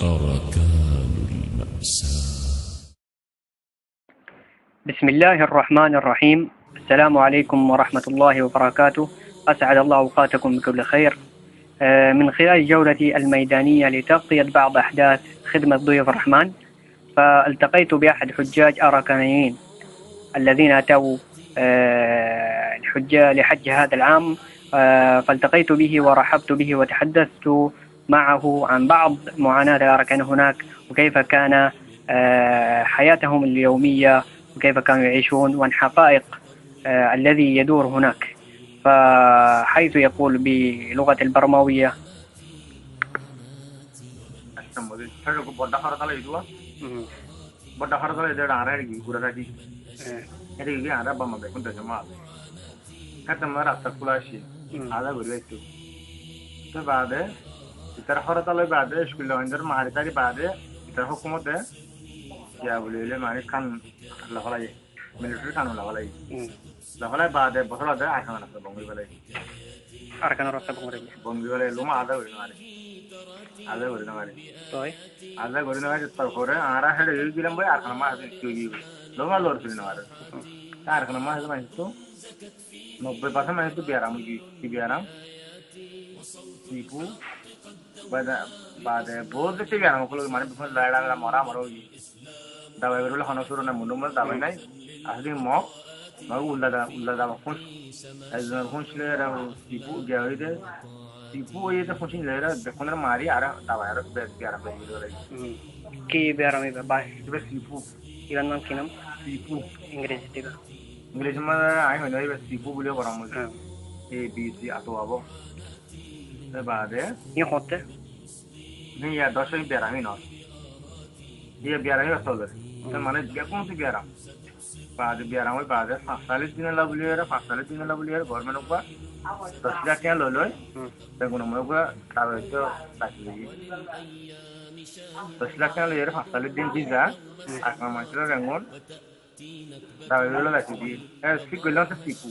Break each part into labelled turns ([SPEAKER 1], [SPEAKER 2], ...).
[SPEAKER 1] أركان المأساة.
[SPEAKER 2] بسم الله الرحمن الرحيم. السلام عليكم ورحمة الله وبركاته. أسعد الله أوقاتكم بكل خير. من خلال جولتي الميدانية لتغطية بعض أحداث خدمة ضيوف الرحمن، فالتقيت بأحد حجاج أراكانيين الذين أتوا لحج هذا العام، فالتقيت به ورحبت به وتحدثت معه عن بعض معاناة الأراكان هناك، وكيف كان حياتهم اليومية، وكيف كانوا يعيشون، وعن حقائق الذي يدور هناك. فحيث يقول بلغة البرماوية
[SPEAKER 3] इतर हरताले बादे स्कूल अंदर मारे तारी बादे इतर हुकूमत है क्या बोले ले मारे खान लहलाई मिलिट्री खान लहलाई बादे बसर आदे आखाना ना बंगी वाले
[SPEAKER 2] أركان رأس
[SPEAKER 3] बंगी वाले लुमा आधा गरी ना मारे
[SPEAKER 2] طيب
[SPEAKER 3] आधा गरी ना मारे तर होरे आरा है ये गिरम भाई आखाना मार दे क्यों ये लुमा लोर सुनी ना मारे आखाना मार दे मारे तो 90% मारे तो बियाराम सीपू बादे बहुत से बियाराम को लोग मारे बिफोर लड़ा मरा मरोगी दवाई बेरोले खाना शुरू ना मुंडो में दवाई नहीं असली मॉक मारू उल्ला दवा खुश ऐसे खुश ले रहा सीपू क्या हुई थे सीपू ये तो खुशी ले रहा देखो ना मारी आ रहा दवाई रहा बियाराम पे बिरोले
[SPEAKER 2] की बियाराम ये बाय
[SPEAKER 3] ये सीपू
[SPEAKER 2] इवन नाम किनम
[SPEAKER 3] सीपू
[SPEAKER 2] इंग्लिश
[SPEAKER 3] में आई हो जाए सीपू बोलियो बराम मुझे A B C आतो आबो ते बादे
[SPEAKER 2] ये होते
[SPEAKER 3] नहीं यार 10 ही बियाराम ही ना ये बियाराम ही असल है तो माने बेकौन सी बियाराम बियाराम में 45 दिन लाबुलियर गवर्नमेंट को 10 लाख क्या लो ते गुनो में को तावे तो ताकि 10 लाख क्या लो 45 दिन वीजा आका मास्टर रंगोन तावे लो लाची दी स्पीक गलो से सीपू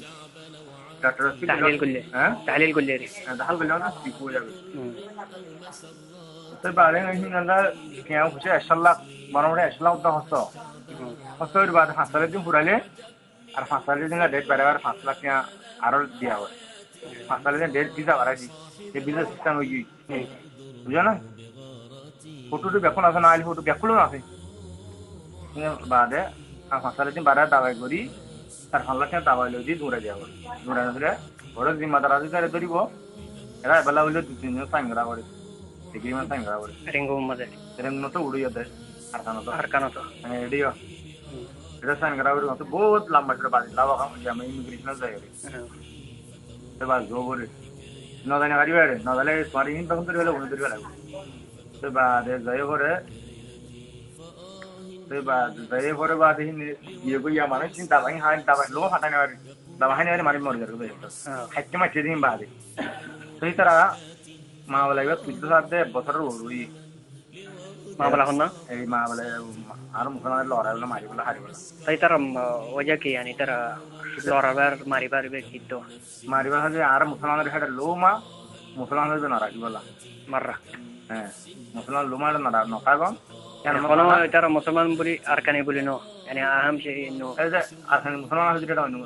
[SPEAKER 2] تحليل كله تحليل كله
[SPEAKER 3] دخل بالله سيكو يا तो बारे में ही नंदा क्या कुछ ऐसा बनवड़े ऐसा उतना हंसो इस बात हंसले दिन पुराले और हंसले दिन का डेट बराबर 5 लाख क्या आरोल दिया हुआ हंसले दिन डेट बीजा वाला जी ये बीजा सिस्टम हुई बुझा ना फोटो तो बेकुल आसान आली फोटो बेकुल ना थे ये बात है हंसले दिन बारह दावा करी তার হল্লাকে দাবা লই দি দূরে যাব দূরে দূরে বড় জিম্মাদার আছে তারে ধরিব এরা বেলা হইলে দু তিন জন সাংগরা করে ডিগ্রি মান সাংগরা করে
[SPEAKER 2] রিঙ্গো মদে
[SPEAKER 3] রেঙ্গনো তো উড়িয়ে দেয় আরকানো তো এডিও এটা সাংগরা করে তো বহুত লম্বা ছোট বাড়ি লাভ কাম যে আমি ইমিগ্রেশন যাই রে তো বাস গোবরে না জানি গাড়ি বেড়ে না জালে সরি হিন তখন তো হলো উনি ধরে লাগবে তো বাদে যাই করে तो बाद जाये भरे बाद ही ये कोई या माने चिंता भाई हाँ दवा लो हटाने वाले मारे मर जाते हैं हट्टे में चीज़ ही बात है तो इस तरह माँ वाला ये तुझे साथ दे बसर हो रही
[SPEAKER 2] माँ वाला होना
[SPEAKER 3] ये माँ वाला आर मुसलमान लौरा वाला मारी वाला हारी वाला
[SPEAKER 2] तो इस तरह वजह क्या यानी तरह लौरा बार मारी बार भी कितो
[SPEAKER 3] मारी वाला जो आर मुसलमान रहता लो माँ मुसलमान जो नाराज़ वाला
[SPEAKER 2] मर रहा
[SPEAKER 3] मुसलमान लो माँ नाराज़ नौका कौन
[SPEAKER 2] يعني خلاص ترى مسلمان بولي أركان يقولي نو يعني أهم شيء إنه
[SPEAKER 3] هذا أركان مسلمان هذا جدا إنه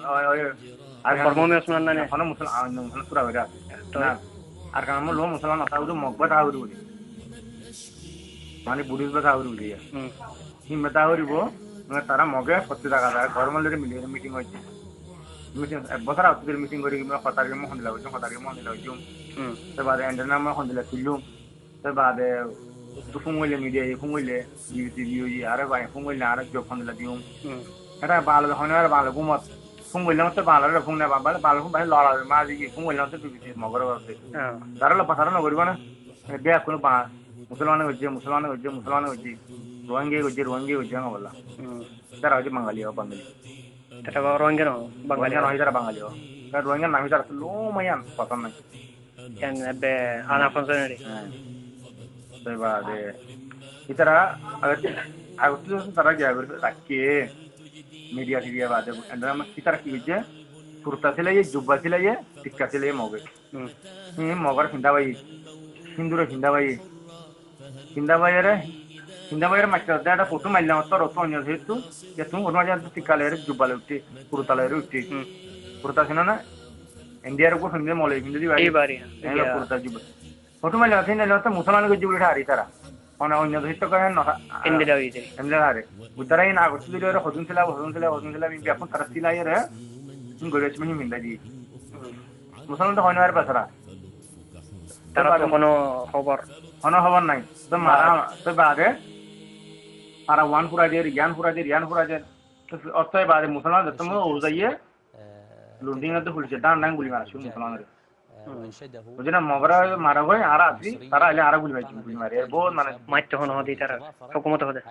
[SPEAKER 2] البرمومي مسلمان نانه
[SPEAKER 3] خلاص مسلمان سورة ويرا أركان مو لو مسلمان أصلا وده مقبض هاوري بولي माने बुढ़ी बता हो रही है ये बता हो रही वो मैं तारा मौके पत्ते लगा रहा है गवर्नमेंट लेके मिली मीटिंग हुई थी मीटिंग बहुत सारा ऑफिसर मीटिंग करी मैं खतार के मोहन लाऊं तो बाद एंडर नाम में खंड लगा तो बाद तो फुंगले मीडिया ये फुंगले वीडियो ये आरे भाई फुंगले आरे जो खंड लगी हूँ अरे बाल होने वाले बाल को मत फुंगले मत बाल रे फुंगने बाल को भाई लड़ा मार दी फुंगले मत तो बीच मगर वाले तारा लो पता ना करीबा ना बेया कोनो बा मुसलमान होजी रोहिंगे होजी ना बोला इधर आज बंगाली हो
[SPEAKER 2] तेरा रोहिंगे ना
[SPEAKER 3] बंगाली इधर बंगाली हो क्या रोहिंगे नाम इधर लो मयान पता नहीं
[SPEAKER 2] क्या बे आना फंक्शन है
[SPEAKER 3] तो बाद इधर अगर तो तरह क्या रखे मीडिया बाद अंदर में इस तरह की वजह कुर्ता से लाइए जुब्बा से लाइए टिक्का से लाइए मौके मगर हिंदा भाई हिंदू हिंदा भाई Hindabayere macca da foto mailla otto rotto ogni detto che tu ormai già tutti calere giubbale utti purtalere utti purta sinana India ko finde mole finde di bari purta jubba foto mailla thine lotta musalman ko jubli thari tara ona ogni detto ka no
[SPEAKER 2] Indira vite.
[SPEAKER 3] Endare utara in agosto di loro hodun sila mi biapun tarasila yere ngorech mi minda di musalman to hoyno ar basara
[SPEAKER 2] তারা তো কোনো খবর
[SPEAKER 3] নাই তো মারা তো বাদে আর one পুরা দিয়ে তো অর্থই বাদে মুসলমান তুমি ও যাইয়ে লুন্ডিং তো খুলছে ডান ডাং গুলি মারা শুন মুসলমানের বুঝনা মগরা মারা হয় আর আসি তারা আলে আর গুলি মারে এর বহুত মানে
[SPEAKER 2] মাইতে হন হদি তারা হুকুমত হদে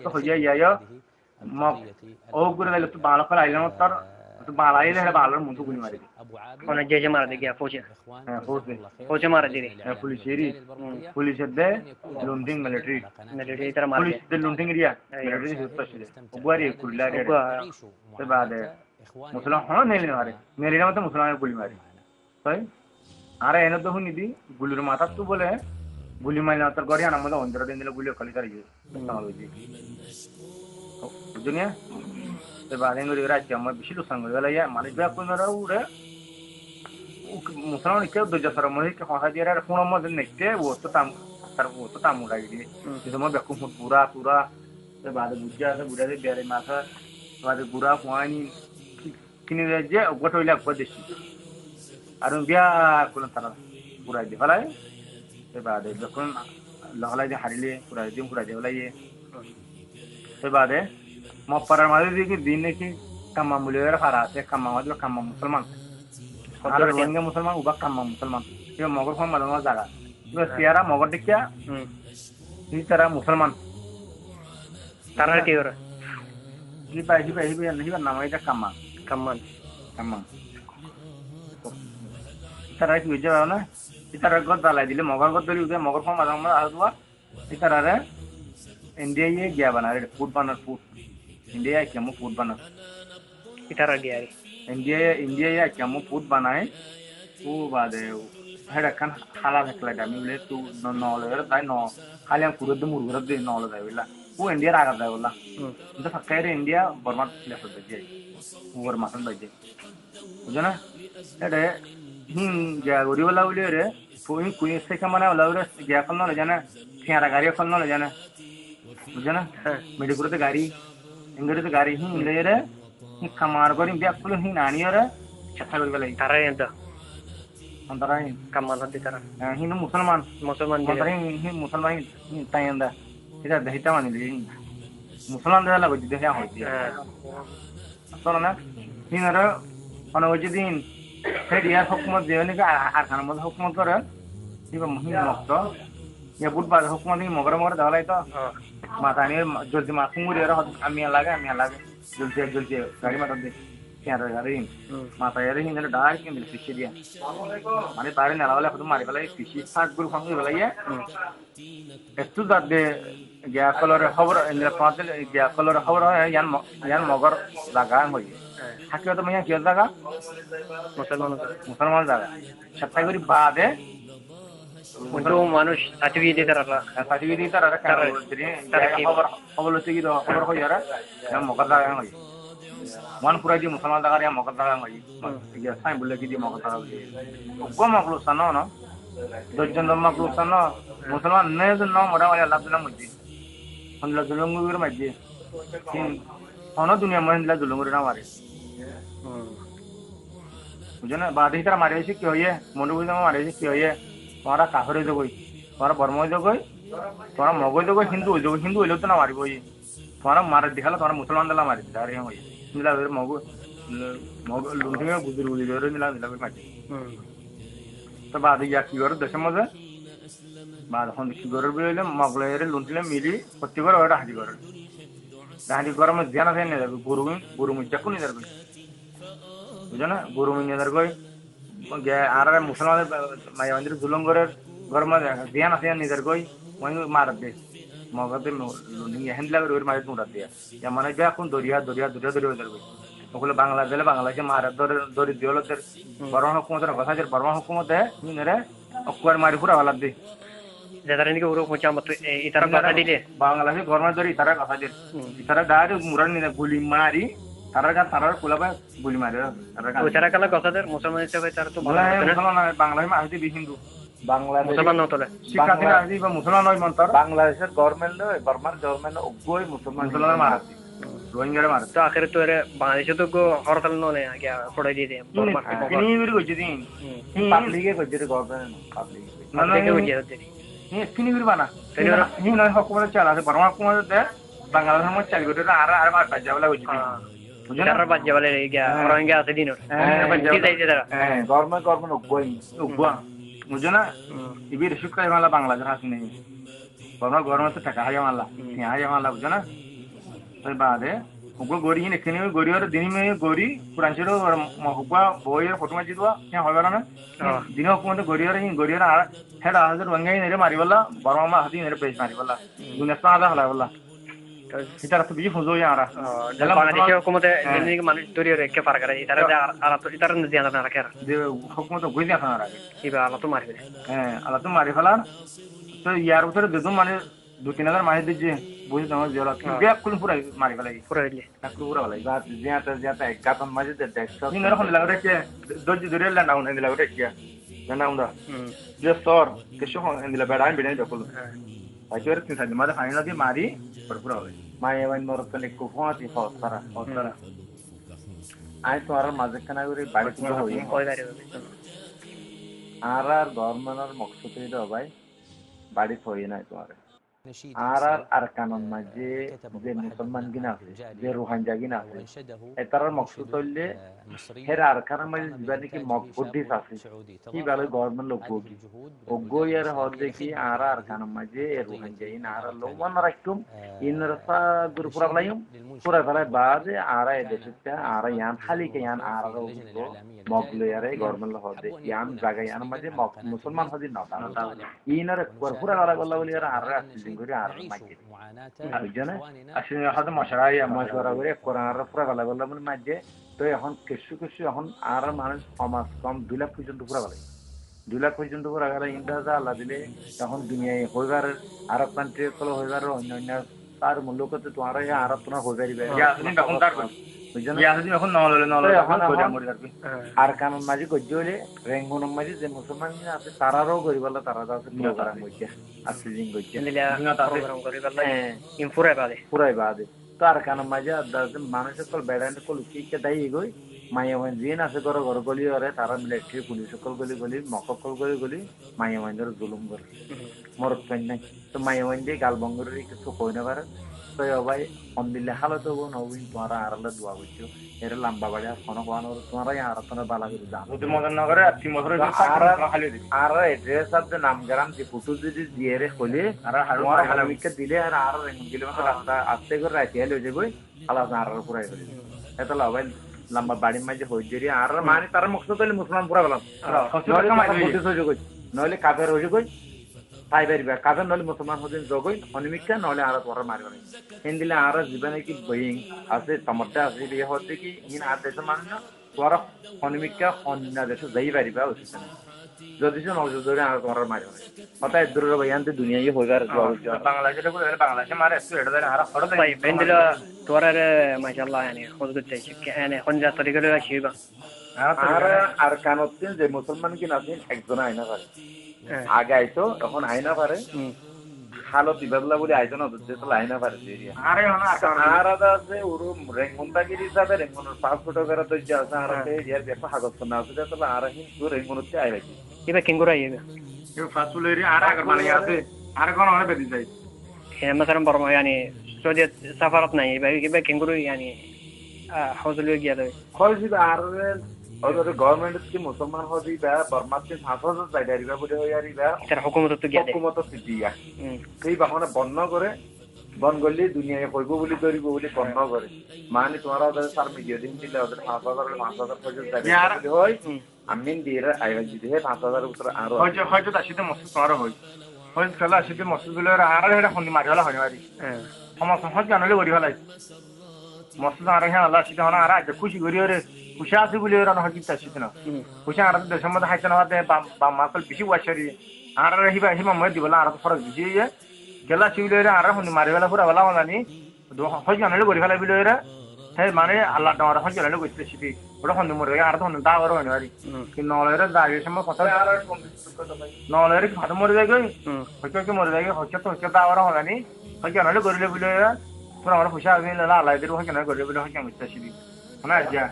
[SPEAKER 3] তো হইয়া ইয়া মগ ও গুরে দিলে তো বালা ফলা আইলাম তার তো বালা আইলে বালার মুন্ডু গুলি মারে
[SPEAKER 2] কোন যে মারা দে গিয়া ফৌজে ফৌজে মারা দিরে পুলিশ দে লুন্ডিং মিলিটারি তারা মারে
[SPEAKER 3] পুলিশ দে লুন্ডিং এরিয়া মিলিটারি স্পেশালি ওগুয়ারি কুলা রে তো বাদে মুসলমান হন নেলি না মত মুসলমানের গুলি মারে তাই আরে এনে তো হুনি গুলির মাথা তো বলে গুলি মারলে তার গড়ি আনা মধ্যে 15 দিন দিলে গুলি খালি তার ইয়ে টেকনোলজি বুঝুনিয়া তো বাদে গড়ি রাজ্য আমার বেশি লোকসান করে গেল ইয়া মানে ব্যাক কোনরা উড়ে মুসলমান কেউ দজা সর মধ্যে কে কথা দিয়ে আর কোন মধ্যে নেতে ও তো তাম উড়াই দিয়ে কিন্তু মই ব্যাক পুরা তো বাদে বুঝা দে বেরে মাথা বাদে পুরা কোয়ানি কিনে যে গোটা হইলে একবার দেশি আর বিয়া কোন তারা পুরাই দিয়ে ফেলায় বাদে যখন লহলাই দিয়ে হারিলে পুরাই দিয়ে ফেলাইয়ে তো বাদে মপাড়ার মাঝে দেখি দিন নাকি কাম্মা মুলের ফারা আছে কাম্মা মাঝে কাম্মা মুসলমান আর রোহিঙ্গা মুসলমান উবা কাম্মা মুসলমান এবার মগর ফোন মাঝে জায়গা এবার সিয়ারা মগর দেখিয়া তারা মুসলমান
[SPEAKER 2] তারা কি করে
[SPEAKER 3] হিবার নাম এটা কাম্মা তারা কি বুঝতে পারো না তারা গদ দালাই দিলে মগর গদ দলি উঠে মগর ফোন মাঝে আসবা তারা इंडिया ये गया बना रहे फूड इंडिया क्या मो फूड बना
[SPEAKER 2] इधर गया रे
[SPEAKER 3] इंडिया ये क्या मो फूड बनाए वो बाद है kan hala thakla dami le tu no le dai no kalian kurud murgur de no le dai billa वो इंडिया आगा दai बोला तो फक्कारे इंडिया बर्मा ले सकते जे ओवर मासन बजे बुझना एडे हिं जा गोरी वाला बोले रे कोई कोई से का मना वाला रे गया कल न जाना थियारा गाड़ी कल न जाना बुझना मेडिकुर तो गाड़ी इंगरे तो गाड़ी ही ले रे कमार करी ब्याकुल ही नानी रे छत्ता करी वाला
[SPEAKER 2] तारा ये तो
[SPEAKER 3] अंतरा ही
[SPEAKER 2] कमाल होती तारा
[SPEAKER 3] ही नो मुसलमान अंतरा ही मुसलमान ही तायंदा इधर दहिता मानी ले मुसलमान देला को दिया होती है तो ना ही नर अन वजि दिन फिर यार हुकूमत देने का आरखान मत हुकूमत करे ये मही मक्त ये बुट बाद हुकूमत ही मगर दालाई तो मातानी जल्दी माखुंगुरी रे आमिया लागे जल्दी गाड़ी मत दे क्या रे गाड़ी माता यार ही ने डाल के मिल फिश दिया माने बारे ने वाला खुद मारे वाला फिश सात गुरु फंग वाला ये एतु दे गया कलर खबर इन पांच गया कलर खबर है यान मगर लगा होई हाके तो मैं क्या लगा मुसलमान लगा छत्ता गुरी बाद है
[SPEAKER 2] untuk মানুষ সার্টিফিকেট দিতে তারা
[SPEAKER 3] খবর হচ্ছে কি খবর হয়ে যারা মকর দাগা হই মান পুরা দিয়ে মুসলমান দাগা রে মকর দাগা হই ইয়া সাই বলে কি দিয়ে মকর দাগা হই গো মকলু সানো না দজন মকলু সানো মুসলমান নে ন মরা ওয়া আল্লাহ দিনা মুজি হনলা জুলুঙ্গুর মাঝে অন দুনিয়া মহিলা জুলুঙ্গুর না মারে বুঝনা বাদে তারা মারে এসে কি হইয়ে মন্ডু বুঝা মারে এসে কি হইয়ে तुम्हारा काहरे जो कोई तुम्हारा बर्मा जो कोई तुम्हारा मगो जो कोई हिंदू हिलो तो ना मारी कोई तुम्हारा मार दिखाला तुम्हारा मुसलमान दला मारी दिखा रहे हैं वही मिला फिर मगो लुंठी में गुजर मिला फिर मारी तो बाद या की करो दशम मजे बाद हम की करो भी ले मगले रे लुंठी ले मिली पत्ती करो और हाजी करो में ध्यान से नहीं दर गुरु में जक्कू नहीं दर कोई बुझो ना गुरु में नहीं दर कोई আর মুসলমান মায়াবন্দির জুলঙ্গরের ঘর মধ্যে ধ্যান আছে নিজের গই ওই মার দে মগতে লুনি হ্যান্ডলা করে ওর মারে তুড়া দিয়া মানে যা কোন দরিয়া ওদের গই ওগুলো বাংলাদেশে মার দরি দিওলতের বর্মা হুকুমতের কথা যে বর্মা হুকুমতে নিরে অকুয়ার মারি পুরা ভালা দে
[SPEAKER 2] যারা নাকি ওরকম হচ্ছে আমার তো ইতারা কথা দিলে
[SPEAKER 3] বাংলাদেশে গভর্নমেন্ট ধরে ইতারা কথা দিল ইতারা ডাইরেক্ট মুরান নিলে গুলি মারি তারা কোলাবা গুলি মারে
[SPEAKER 2] ওইতারা কালা কথাদের মুসলমান হিসেবে তারা তো ভালো
[SPEAKER 3] মুসলমান বাংলাদেশে মাহিদি বি হিন্দু
[SPEAKER 4] বাংলাদেশ
[SPEAKER 2] মুসলমান নতলে
[SPEAKER 3] শিক্ষার্থী রাজি বা মুসলমান নয় মন্তর
[SPEAKER 4] বাংলাদেশের গভর্নমেন্ট বর্মার গভর্নমেন্ট অজ্ঞই
[SPEAKER 3] মুসলমানের মারাতি রোহিঙ্গারে মারাতি
[SPEAKER 2] তো আখেরে তো এর বাংলাদেশে তো হরতাল নলে আগে পড়াই দিয়ে দেয়
[SPEAKER 3] তিনি বিড়ি কইছে দিন
[SPEAKER 4] পাবলিকে কইছে গভর্নমেন্ট পাবলিক
[SPEAKER 3] না না তিনি বিড়ি বানা নি নয় হকুমত চালা আছে বর্মা হকুমত দে বাংলাদেশের মধ্যে চালি গটে আর মার পাঁচ যাবলা কইছে
[SPEAKER 2] যারা বাদ যাবলে গিয়া রোহিঙ্গা আছে দিন ঠিক যাইছে তারা
[SPEAKER 4] গভর্নমেন্ট অজ্ঞই
[SPEAKER 3] উগুয়া বুঝো না ইবির শিক্ষা মালা বাংলাদেশ হাসি নেই গভর্নমেন্ট টাকা হাজার মালা হাজার মালা বুঝো না তাই বাদে হুকুম গড়ি হিনে এখানে গড়িওর দিন মে গড়ি পুরাঞ্চল হুকুয়া বইয়ের ফটো মাঝি দেওয়া হ্যাঁ হবে না দিন হুকুমতে গড়িওর আর হেড হাজার রঙ্গাই নেড়ে মারি বললা বড় মা হাতি নেড়ে পেজ মারি বললা দুনিয়া আদা হলা বললা এটা তো বিজি ফুজো ইয়ারা
[SPEAKER 2] বাংলাদেশে হুকুমতে জিন্দেগি মানুষ দরিয়ে রেখে পার করে ইতারা আর তো ইতারা জিয়াদা না রাখে
[SPEAKER 3] যে হুকুমতে গই দেখা না রাখে
[SPEAKER 2] ইবা আল্লাহ তো মারি
[SPEAKER 3] হ্যাঁ আল্লাহ তো মারি ফেলার তো ইয়ার ভিতরে দুজন মানে 2-3 মারি দিচ্ছে বুঝি তোমার জেলা ব্যাক কোন পুরো মারি ফেলাই
[SPEAKER 2] পুরো দিলে
[SPEAKER 3] পুরো ফেলাই
[SPEAKER 4] যেটা একাতন মাঝে দেখছো
[SPEAKER 3] ni nero con la grecia doji dure la naun en la grecia la naun da je sor que yo en la bada en binen dokolo ayer tin sa mada faina di mari por pura hoy
[SPEAKER 4] মায়ে বাইন মরতনে কুফাতি হতরা I তো আর মাঝে কানা করে বাড়ি থেকে হই
[SPEAKER 2] ওই বাড়ি
[SPEAKER 4] আর গভর্নমেন্টের মকসদ হইলো ভাই বাড়ি হই না তোমার আর কানন মাঝে যে মুসলমান গিনা আছে যে রোহিঙ্গা গিনা আছে এটার মকসদ হইলে হের আর কানন মাঝে জীবনে কি মকবুদ্দিস আছে কি ভালো গভর্নমেন্ট লোক গোগি ও গোয়ার হদে কি আর কানন মাঝে রোহিঙ্গা ইন আর লোমান রাখুম ইন রাসা গুরপুরা লাইম পুরা ফেলায় বাদে আর দেশটা আর ইয়ান খালি কে ইয়ান আর মগলো ইয়ারে গভর্নমেন্ট হদে ইয়ান জায়গা ইয়ান মাঝে মুসলমান হদি না ইনার পুরা গলা গলা বলি আর করে আর মাঝে বুঝছেন
[SPEAKER 3] আসলে হয়তো মশারাই
[SPEAKER 4] মশওয়ারা করে কোরআন আর পুরা গলা গলা মানে মাঝে তো এখন কিছু এখন আর মানুষ সমাজ কম 2 লাখ পর্যন্ত পুরা গলা 2 লাখ পর্যন্ত পুরা গলা ইন্দাজা আল্লাহ দিলে তখন দুনিয়ায় হইবার আরব কান্ট্রি গুলো হইবার অন্য তার মূল্যকতে তোমার আরব তোমার হয়ে যাবে
[SPEAKER 3] এখন তার বুঝছেন এখন
[SPEAKER 4] আর কানুন মাঝে গজ্জ হইলে রেঙ্গুন মাঝে যে মুসলমান আছে তারারও গরিবাল্লা তারা আছে প্রোগ্রাম হইছে আসলে জিং গজ্জ
[SPEAKER 2] প্রোগ্রাম করিবাল্লা ইনফুরাই বাদে
[SPEAKER 4] পুরাই বাদে তো আর কানুন মাঝে মানুষের কল বেড়ান কল কি দাই গই মাইয়া মাইন জিন আছে ঘর ঘর গলি ওরে তারা মিলিটারি পুলিশ সকল গলি গলি মককল গলি গলি মাইয়া মাইনের জুলুম করে মরত পাই নাই তো মাইয়া মাইন দিয়ে গাল বঙ্গরের কিছু কই না পারে তো ভাই অমদিল্লে হালত হবো নবীন তোমারা আড়ালে দোয়া করছো এটা লম্বা বাড়ি আর কোনো কোনো তোমারা আর তোমার বালা করে যান
[SPEAKER 3] যদি মদন নগরে আর 3 বছর
[SPEAKER 4] আর এড্রেস অফ দ্য নাম গ্রাম যে ফটো যদি দিয়ে রে হলে আর তোমার হালামিকে দিলে আর দিলে মতো রাস্তা আস্তে করে রাখি হলে যে কই আলাদা আর পুরাই করে এটা লাভাই লম্বা বাড়ির মাঝে হই জেরি আর মানে তার মকসদ হইলে মুসলমান পুরা গেলাম নইলে কাফের হইছে কই তাই পারিবা কাফের নইলে মুসলমান হদিন জগই অনিমিকা নইলে আর তোরা মারিব না হেন দিলে আর জীবনে কি বইং আছে টমটা আছে বিয়ে হতে কি ইন আর দেশ মানুষ তোরা অনিমিকা অন্য দেশে যাই পারিবা উচিত না যদি সে নজর ধরে আর তোরা মারিব না অতএব দূর বয়ানতে দুনিয়ায় হইবার
[SPEAKER 3] বাংলাদেশে বাংলাদেশে মারে এটা ধরে আর হড়
[SPEAKER 2] ভাই বেন্দিল তোরা মাশাআল্লাহ yani খোঁজ করতে yani কোন যা তরিকা লয়া শিবা
[SPEAKER 4] আর কানতে যে মুসলমান কি না একজন আইনা পারে আগে আইতো এখন আইনা পারে হালত বিবাদলা বলে আইতো না তো আইনা পারে
[SPEAKER 3] আরে
[SPEAKER 4] আর আছে ওর রেঙ্গুনটাগিরি হিসাবে রেঙ্গুনের 5 ফুট করে তো যা আছে আর এর ব্যাপার কাগজ না আছে তো আর হিন্দু রেঙ্গুনতে আই রাখি
[SPEAKER 2] এবা কিঙ্গুরা আইবা
[SPEAKER 3] এই ফাসুলেরি আর আগর মানে আছে আর কোন হয় বেদি যাই
[SPEAKER 2] مثلا برمو يعني سعودية سفرتنا يبقى كنقولوا يعني حوزلوا جيادة
[SPEAKER 4] خالصي بار और गवर्नमेंट की मुसलमान हो दी बा बर्मा के हाफज साइडारी बा बुde होयारी बा
[SPEAKER 2] তার হুকুমত তো গিয়া
[SPEAKER 4] হুকুমত তো দিয়া এই বাহনে বন্ধ করে বন গলি দুনিয়ায় কইব বলি দরিব বলি বন্ধ করে মানে তোমারা ওদের সার মিডিয়া দিন দিলে ওদের 5000 পর্যন্ত যাবে হয় আমিন দিরা আইবা যদি 5000 উপর আর
[SPEAKER 3] হয়তো দাসিতে মসজিদ তোমার হয় হয় খেলা আসিতে মসজিদ গুলো আর এটা হন্দি মারি হলা হয় মারি সমস্যা হয় জানলে গরি হলাই মস্ত আর হ্যাঁ আল্লাহ শীত হনা আর আজ খুশি করি ওরে খুশি আছে বলে ওরা হকি তা শীত না খুশি আর দেশের মধ্যে হাইতে না হতে বা মাকল বেশি ওয়াশারি আর হিবা হিমা মই দিবলা আর ফরক দিজি গেলা চিউলে আর হনি মারিবেলা পুরা বেলা মানি হকি আনলে করি ফেলা বিলে ওরা হ্যাঁ মানে আল্লাহ তোমার হকি আনলে কইতে শীত ওটা হনি মরে আর তো হনি দা ওরা হনি আরি কিন্তু নলের দাঁড়িয়ে সময় কথা নলের ভাত মরে যায় গই হকি মরে যায় হকি তো হকি দা ওরা হলানি হকি আনলে করিলে বিলে পুরা আমার খুশি আমি আল্লাহ এদের হকি আনলে করিলে বিলে হকি আমি শীত না যা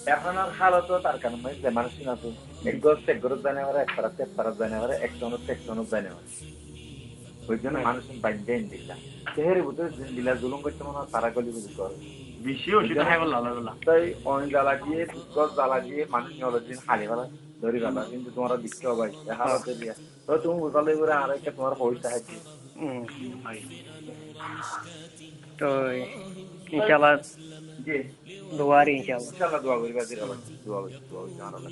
[SPEAKER 4] এখন আর হালত তার কারণে যে মানুষ না তো এক গরত জানে আর এক পারাত জানে আর এক টনত জানে ওই জন্য মানুষ বাইন্ডেন দিলা শহরের ভিতরে দিলা জুলুম করতে মনে হয় তারা গলি বুঝতে পারে
[SPEAKER 3] বেশি ওষুধ খাই বললা
[SPEAKER 4] তাই অনেক জ্বালা দিয়ে গছ জ্বালা দিয়ে মানুষ দিন হালি ফেলা ধরি ফেলা কিন্তু তোমার দিচ্ছে ভাই হালতে দিয়া তো তুমি বুঝালে করে আর একটা তোমার পয়সা হাইছে
[SPEAKER 2] তো ইনশাআল্লাহ
[SPEAKER 4] জি
[SPEAKER 2] দোয়ারি ইনশাআল্লাহ
[SPEAKER 4] দোয়া করি বাজির দোয়া করি জানালা